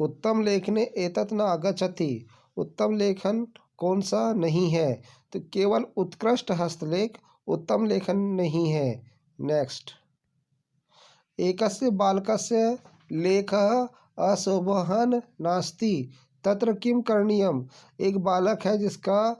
उत्तम लेखने एतत् न आगच्छति। उत्तम लेखन कौन सा नहीं है? तो केवल उत्कृष्ट हस्तलेख उत्तम लेखन नहीं है। नेक्स्ट, एकस्य बालकस्य लेखः अशोभः नास्ति तत्र किं करणीयम्। एक बालक है जिसका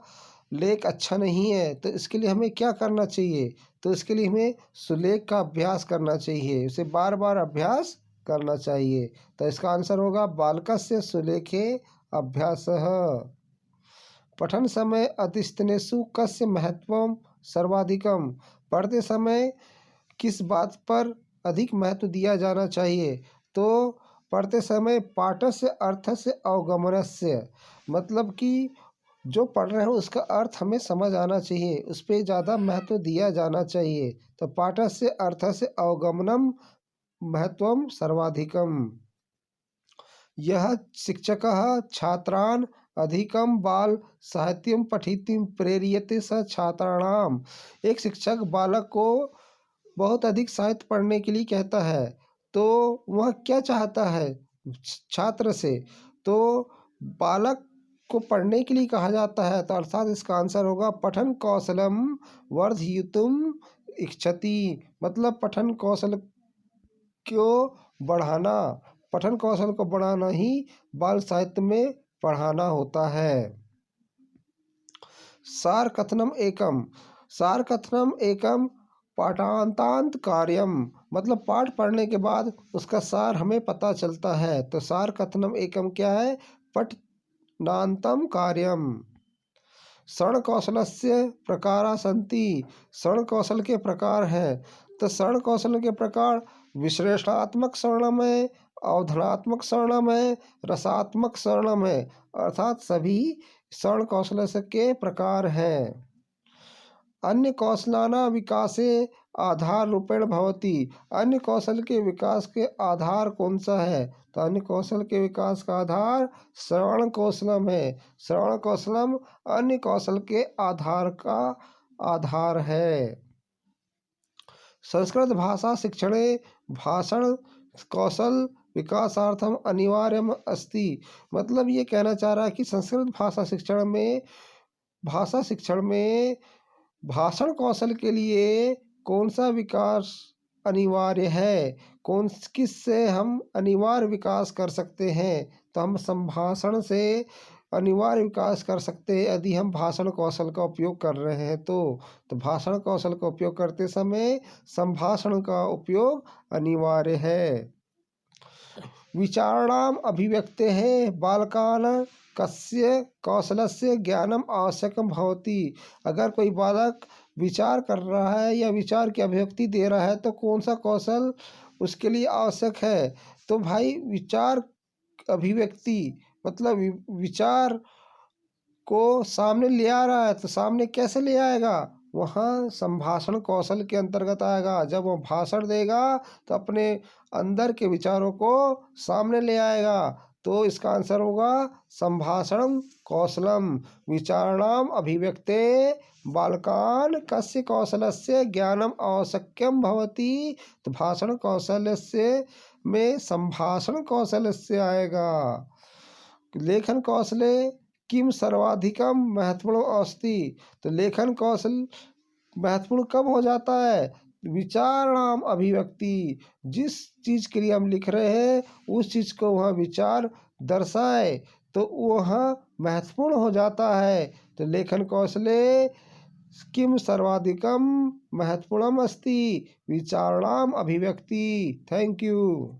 लेख अच्छा नहीं है, तो इसके लिए हमें क्या करना चाहिए? तो इसके लिए हमें सुलेख का अभ्यास करना चाहिए, उसे बार बार अभ्यास करना चाहिए। तो इसका आंसर होगा बालकस्य सुलेखे अभ्यासः। पठन समय अतिष्ठनेषु कस्य महत्वं सर्वाधिकम्। पढ़ते समय किस बात पर अधिक महत्व दिया जाना चाहिए? तो पढ़ते समय पाठस्य अर्थस्य अवगमनस्य, मतलब कि जो पढ़ रहे हो उसका अर्थ हमें समझ आना चाहिए, उस पर ज़्यादा महत्व दिया जाना चाहिए। तो पाठस्य अर्थस्य अवगमनम महत्वम सर्वाधिकम। यह शिक्षकः छात्रान् अधिकं बाल साहित्यं पठितुं प्रेरयते स छात्राणाम। एक शिक्षक बालक को बहुत अधिक साहित्य पढ़ने के लिए कहता है, तो वह क्या चाहता है छात्र से? तो बालक को पढ़ने के लिए कहा जाता है, तो अर्थात इसका आंसर होगा पठन कौशलम वर्धयितुम इच्छति। मतलब पठन कौशल को बढ़ाना, पठन कौशल को बढ़ाना ही बाल साहित्य में पढ़ाना होता है। सार कथनम एकम। सार कथनम एकम पाठांतांत कार्यम, मतलब पाठ पढ़ने के बाद उसका सार हमें पता चलता है। तो सार कथनम एकम क्या है? पठनांतम कार्यम। श्रवण कौशलस्य प्रकारा सन्ति। श्रवण कौशल के प्रकार हैं। तो श्रवण कौशल के प्रकार विश्लेषणात्मक श्रवणम है, अवधारणात्मक श्रवणम है, रसात्मक श्रवणम है, अर्थात सभी श्रवण कौशल के प्रकार हैं। अन्य कौशलानां विकासे आधार रूपेण भवति। अन्य कौशल के विकास के आधार कौन सा है? तो अन्य कौशल के विकास का आधार श्रवण कौशलम है। श्रवण कौशलम अन्य कौशल के आधार का आधार है। संस्कृत भाषा शिक्षणे भाषण कौशल विकासार्थम अनिवार्यम अस्ति। मतलब ये कहना चाह रहा है कि संस्कृत भाषा शिक्षण में भाषण कौशल के लिए कौन सा विकास अनिवार्य है? किस से हम अनिवार्य विकास कर सकते हैं? तो हम संभाषण से अनिवार्य विकास कर सकते हैं यदि हम भाषण कौशल का उपयोग कर रहे हैं। तो भाषण कौशल का उपयोग करते समय संभाषण का उपयोग अनिवार्य है। विचाराणाम अभिव्यक्ते हैं बालकान कस्य कौशलस्य ज्ञानम आवश्यकम भवति। अगर कोई बालक विचार कर रहा है या विचार की अभिव्यक्ति दे रहा है, तो कौन सा कौशल उसके लिए आवश्यक है? तो भाई विचार अभिव्यक्ति मतलब विचार को सामने ले आ रहा है, तो सामने कैसे ले आएगा? वहाँ संभाषण कौशल के अंतर्गत आएगा। जब वो भाषण देगा तो अपने अंदर के विचारों को सामने ले आएगा। तो इसका आंसर होगा संभाषण कौशलम। विचारणाम अभिव्यक्ते बालकान कस्य कौशलस्य ज्ञानम आवश्यकम भवति। तो भाषण कौशलस्य में संभाषण कौशलस्य आएगा। लेखन कौशले किम सर्वाधिकम महत्वपूर्ण अस्ति। तो लेखन कौशल महत्वपूर्ण कब हो जाता है? विचारणाम अभिव्यक्ति, जिस चीज़ के लिए हम लिख रहे हैं उस चीज़ को वह विचार दर्शाए तो वह महत्वपूर्ण हो जाता है। तो लेखन कौशले किम सर्वाधिकम महत्वपूर्णम अस्ति विचारणाम अभिव्यक्ति। Thank you.